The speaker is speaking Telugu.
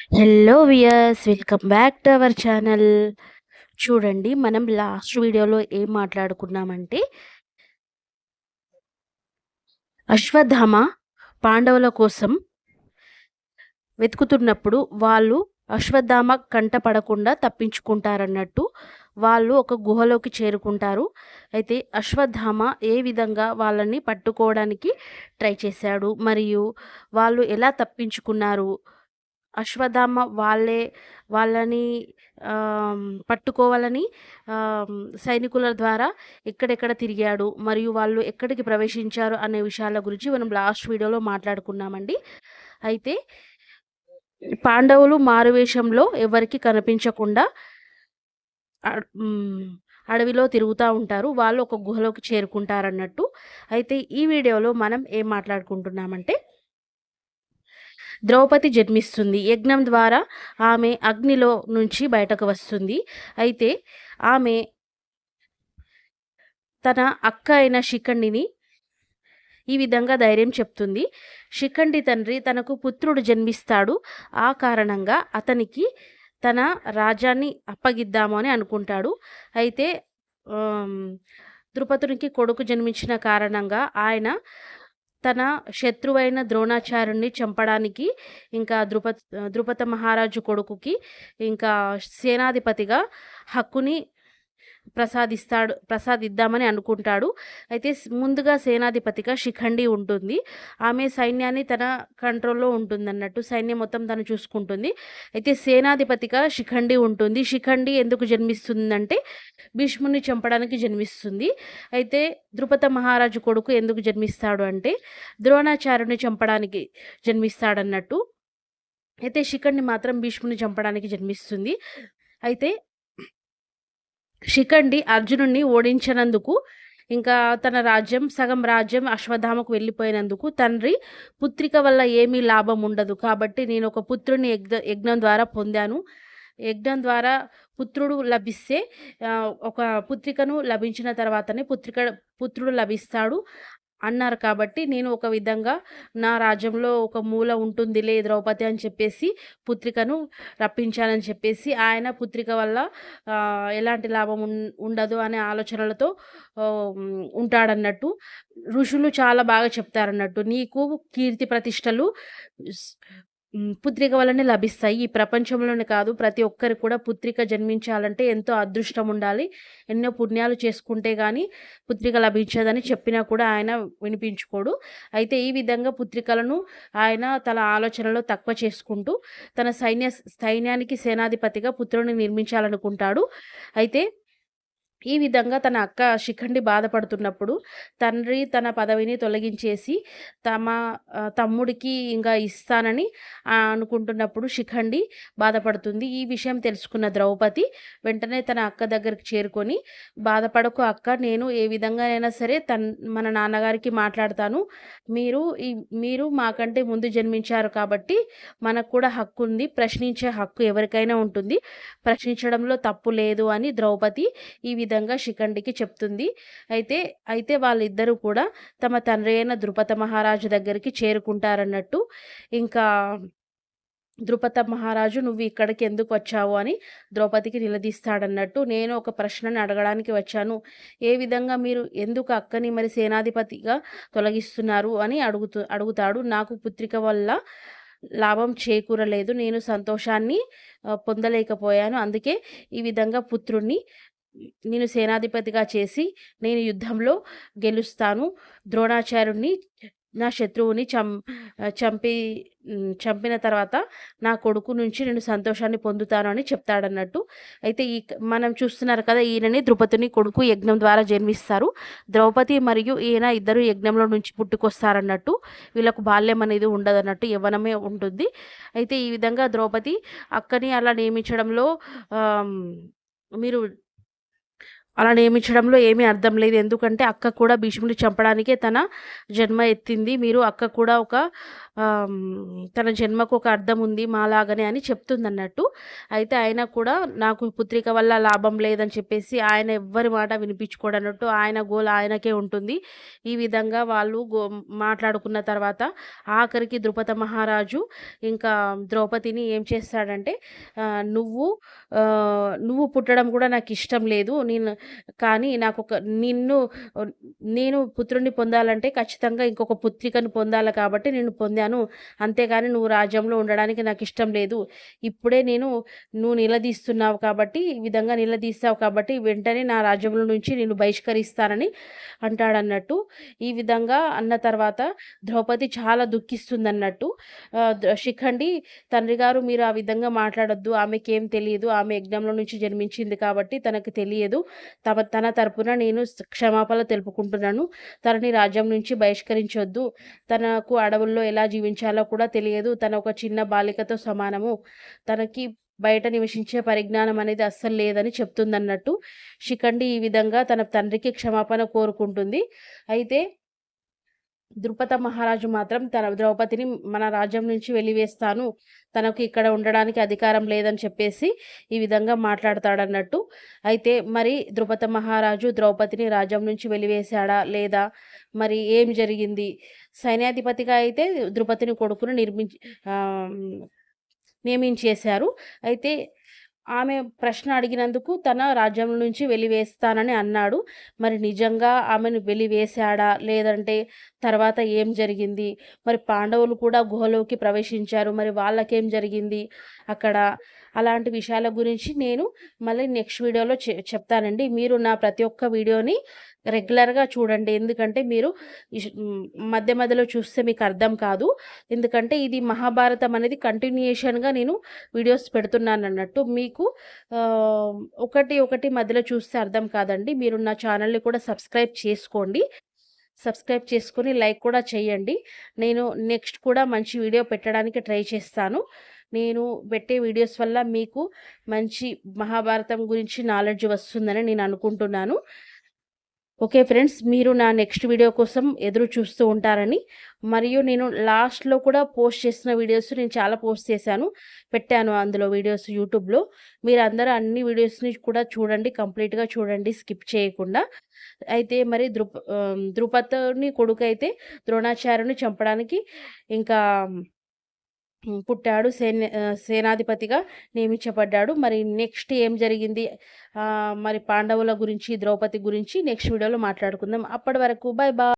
Hello viewers, welcome back to our channel. చూడండి, మనం లాస్ట్ వీడియోలో ఏం మాట్లాడుకున్నామంటే అశ్వత్థామ పాండవుల కోసం వెతుకుతున్నప్పుడు వాళ్ళు అశ్వత్థామ కంట పడకుండా తప్పించుకుంటారన్నట్టు. వాళ్ళు ఒక గుహలోకి చేరుకుంటారు. అయితే అశ్వత్థామ ఏ విధంగా వాళ్ళని పట్టుకోవడానికి ట్రై చేశాడు, మరియు వాళ్ళు ఎలా తప్పించుకున్నారు, అశ్వత్థామ వాళ్ళని పట్టుకోవాలని సైనికుల ద్వారా ఎక్కడెక్కడ తిరిగాడు, మరియు వాళ్ళు ఎక్కడికి ప్రవేశించారు అనే విషయాల గురించి మనం లాస్ట్ వీడియోలో మాట్లాడుకున్నామండి. అయితే పాండవులు మారువేషంలో ఎవరికి కనిపించకుండా అడవిలో తిరుగుతూ ఉంటారు. వాళ్ళు ఒక గుహలోకి చేరుకుంటారన్నట్టు. అయితే ఈ వీడియోలో మనం ఏం మాట్లాడుకుంటున్నామంటే ద్రౌపది జన్మిస్తుంది. యజ్ఞం ద్వారా ఆమె అగ్నిలో నుంచి బయటకు వస్తుంది. అయితే ఆమె తన అక్క అయిన శిఖండిని ఈ విధంగా ధైర్యం చెప్తుంది. శిఖండి తండ్రి తనకు పుత్రుడు జన్మిస్తాడు, ఆ కారణంగా అతనికి తన రాజ్యాన్ని అప్పగిద్దాము అని అనుకుంటాడు. అయితే ద్రుపదునికి కొడుకు జన్మించిన కారణంగా ఆయన తన శత్రువైన ద్రోణాచార్యుని చంపడానికి, ఇంకా ద్రుపద మహారాజు కొడుకుకి ఇంకా సేనాధిపతిగా హక్కుని ప్రసాదిద్దామని అనుకుంటాడు. అయితే ముందుగా సేనాధిపతిగా శిఖండి ఉంటుంది. ఆమె సైన్యాన్ని తన కంట్రోల్లో ఉంటుందన్నట్టు, సైన్యం మొత్తం తను చూసుకుంటుంది. అయితే సేనాధిపతిగా శిఖండి ఉంటుంది. శిఖండి ఎందుకు జన్మిస్తుందంటే భీష్ముని చంపడానికి జన్మిస్తుంది. అయితే ద్రుపద మహారాజు కొడుకు ఎందుకు జన్మిస్తాడు అంటే ద్రోణాచార్యుని చంపడానికి జన్మిస్తాడన్నట్టు. అయితే శిఖండి మాత్రం భీష్ముని చంపడానికి జన్మిస్తుంది. అయితే శిఖండి అర్జునుడిని ఓడించినందుకు, ఇంకా తన రాజ్యం సగం రాజ్యం అశ్వత్థామకు వెళ్ళిపోయినందుకు తండ్రి పుత్రిక వల్ల ఏమీ లాభం ఉండదు, కాబట్టి నేను ఒక పుత్రుని యజ్ఞం ద్వారా పొందాను. యజ్ఞం ద్వారా పుత్రుడు లభిస్తే ఒక పుత్రికను లభించిన తర్వాతనే పుత్రుడు లభిస్తాడు అన్నారు. కాబట్టి నేను ఒక విధంగా నా రాజ్యంలో ఒక మూల ఉంటుందిలే ద్రౌపది అని చెప్పేసి పుత్రికను రప్పించాలని చెప్పేసి, ఆయన పుత్రిక వల్ల ఎలాంటి లాభం ఉండదు అనే ఆలోచనలతో ఉంటాడన్నట్టు. ఋషులు చాలా బాగా చెప్తారన్నట్టు, నీకు కీర్తి ప్రతిష్టలు పుత్రిక వల్లనే లభిస్తాయి. ఈ ప్రపంచంలోనే కాదు, ప్రతి ఒక్కరికి కూడా పుత్రిక జన్మించాలంటే ఎంతో అదృష్టం ఉండాలి, ఎన్నో పుణ్యాలు చేసుకుంటే కానీ పుత్రిక లభించదని చెప్పినా కూడా ఆయన వినిపించుకోడు. అయితే ఈ విధంగా పుత్రికలను ఆయన తన ఆలోచనలో తక్కువ చేసుకుంటూ తన సైన్యానికి సేనాధిపతిగా పుత్రుని నిర్మించాలనుకుంటాడు. అయితే ఈ విధంగా తన అక్క శిఖండి బాధపడుతున్నప్పుడు తండ్రి తన పదవిని తొలగించేసి తమ్ముడికి ఇంకా ఇస్తానని అనుకుంటున్నప్పుడు శిఖండి బాధపడుతుంది. ఈ విషయం తెలుసుకున్న ద్రౌపది వెంటనే తన అక్క దగ్గరికి చేరుకొని, బాధపడకు అక్క, నేను ఏ విధంగానైనా సరే మన నాన్నగారికి మాట్లాడతాను. మీరు మాకంటే ముందు జన్మించారు కాబట్టి మనకు కూడా హక్కు ఉంది, ప్రశ్నించే హక్కు ఎవరికైనా ఉంటుంది, ప్రశ్నించడంలో తప్పు లేదు అని ద్రౌపది ఈ విధంగా శిఖండికి చెప్తుంది. అయితే వాళ్ళిద్దరూ కూడా తమ తండ్రి అయిన ద్రుపద మహారాజు దగ్గరికి చేరుకుంటారన్నట్టు. ఇంకా ద్రుపద మహారాజు, నువ్వు ఇక్కడికి ఎందుకు వచ్చావు అని ద్రౌపదికి నిలదీస్తాడన్నట్టు. నేను ఒక ప్రశ్నని అడగడానికి వచ్చాను, ఏ విధంగా మీరు ఎందుకు అక్కని మరి సేనాధిపతిగా తొలగిస్తున్నారు అని అడుగుతాడు. నాకు పుత్రిక వల్ల లాభం చేకూరలేదు, నేను సంతోషాన్ని పొందలేకపోయాను, అందుకే ఈ విధంగా పుత్రుణ్ణి నేను సేనాధిపతిగా చేసి నేను యుద్ధంలో గెలుస్తాను, ద్రోణాచార్యుడిని నా శత్రువుని చంపిన తర్వాత నా కొడుకు నుంచి నేను సంతోషాన్ని పొందుతాను అని చెప్తాడన్నట్టు. అయితే మనం చూస్తున్నారు కదా, ఈయనని ద్రుపదుని కొడుకు యజ్ఞం ద్వారా జన్మిస్తారు. ద్రౌపది మరియు ఈయన ఇద్దరు యజ్ఞంలో నుంచి పుట్టుకొస్తారన్నట్టు. వీళ్ళకు బాల్యం అనేది ఉండదన్నట్టు, యవ్వనమే ఉంటుంది. అయితే ఈ విధంగా ద్రౌపది అక్కని అలా నియమించడంలో మీరు అలా నియమించడంలో ఏమీ అర్థం లేదు. ఎందుకంటే అక్క కూడా భీష్ముడిని చంపడానికే తన జన్మ ఎత్తింది. మీరు అక్క కూడా ఒక తన జన్మకు ఒక అర్థం ఉంది మాలాగానే అని చెప్తుందన్నట్టు. అయితే అయినా కూడా నాకు పుత్రిక వల్ల లాభం లేదని చెప్పేసి ఆయన ఎవ్వరి మాట వినిపించుకోడన్నట్టు ఆయన గోల ఆయనకే ఉంటుంది. ఈ విధంగా వాళ్ళు మాట్లాడుకున్న తర్వాత ఆఖరికి ద్రుపద మహారాజు ఇంకా ద్రౌపదిని ఏం చేస్తాడంటే నువ్వు నువ్వు పుట్టడం కూడా నాకు ఇష్టం లేదు. కానీ నేను పుత్రుడిని పొందాలంటే ఖచ్చితంగా ఇంకొక పుత్రికను పొందాలి కాబట్టి నేను పొందాను. అంతేగాని నువ్వు రాజ్యంలో ఉండడానికి నాకు ఇష్టం లేదు. ఇప్పుడే నువ్వు నిలదీస్తున్నావు కాబట్టి, ఈ విధంగా నిలదీస్తావు కాబట్టి వెంటనే నా రాజ్యంలో నుంచి నిన్ను బహిష్కరిస్తానని అంటాడన్నట్టు. ఈ విధంగా అన్న తర్వాత ద్రౌపది చాలా దుఃఖిస్తుందన్నట్టు. శిఖండి తండ్రి గారు మీరు ఆ విధంగా మాట్లాడొద్దు. ఆమెకేం తెలియదు. ఆమె యజ్ఞంలో నుంచి జన్మించింది కాబట్టి తనకు తెలియదు. తన తరపున నేను క్షమాపణలు తెలుపుకుంటున్నాను. తనని రాజ్యం నుంచి బహిష్కరించొద్దు. తనకు అడవుల్లో ఎలా జీవించాలో కూడా తెలియదు. తన ఒక చిన్న బాలికతో సమానము. తనకి బయట నివసించే పరిజ్ఞానం అనేది అస్సలు లేదని చెప్తుందన్నట్టు. శిఖండి ఈ విధంగా తన తండ్రికి క్షమాపణ కోరుకుంటుంది. అయితే ద్రుపద మహారాజు మాత్రం తన ద్రౌపదిని మన రాజ్యం నుంచి వెలివేస్తాను, తనకు ఇక్కడ ఉండడానికి అధికారం లేదని చెప్పేసి ఈ విధంగా మాట్లాడతాడన్నట్టు. అయితే మరి ద్రుపద మహారాజు ద్రౌపదిని రాజ్యం నుంచి వెలివేశాడా లేదా, మరి ఏం జరిగింది? సైన్యాధిపతిగా అయితే ద్రుపదిని కొడుకును నియమించేశారు. అయితే ఆమె ప్రశ్న అడిగినందుకు తన రాజ్యం నుంచి వెలివేస్తానని అన్నాడు. మరి నిజంగా ఆమెను వెలివేశాడా? లేదంటే తర్వాత ఏం జరిగింది? మరి పాండవులు కూడా గుహలోకి ప్రవేశించారు. మరి వాళ్ళకేం జరిగింది అక్కడ? అలాంటి విషయాల గురించి నేను మళ్ళీ నెక్స్ట్ వీడియోలో చెప్తానండి. మీరు నా ప్రతి ఒక్క వీడియోని రెగ్యులర్గా చూడండి. ఎందుకంటే మీరు మధ్య మధ్యలో చూస్తే మీకు అర్థం కాదు. ఎందుకంటే ఇది మహాభారతం అనేది కంటిన్యూషన్గా నేను వీడియోస్ పెడుతున్నాను అన్నట్టు. మీకు ఒకటి ఒకటి మధ్యలో చూస్తే అర్థం కాదండి. మీరు నా ఛానల్ని కూడా సబ్స్క్రైబ్ చేసుకోండి. సబ్స్క్రైబ్ చేసుకొని లైక్ కూడా చేయండి. నేను నెక్స్ట్ కూడా మంచి వీడియో పెట్టడానికి ట్రై చేస్తాను. నేను పెట్టే వీడియోస్ వల్ల మీకు మంచి మహాభారతం గురించి నాలెడ్జ్ వస్తుందని నేను అనుకుంటున్నాను. ఓకే ఫ్రెండ్స్, మీరు నా నెక్స్ట్ వీడియో కోసం ఎదురు చూస్తూ ఉంటారని, మరియు నేను లాస్ట్లో కూడా పోస్ట్ చేసిన వీడియోస్ నేను చాలా పోస్ట్ చేశాను, పెట్టాను అందులో వీడియోస్ యూట్యూబ్లో. మీరు అందరూ అన్ని వీడియోస్ని కూడా చూడండి, కంప్లీట్గా చూడండి, స్కిప్ చేయకుండా. అయితే మరి ద్రుపదుని కొడుకు అయితే ద్రోణాచార్యుని చంపడానికి ఇంకా పుట్టాడు. సేనాధిపతిగా నియమించబడ్డాడు. మరి నెక్స్ట్ ఏం జరిగింది, మరి పాండవుల గురించి, ద్రౌపది గురించి నెక్స్ట్ వీడియోలో మాట్లాడుకుందాం. అప్పటి వరకు బాయ్ బాయ్.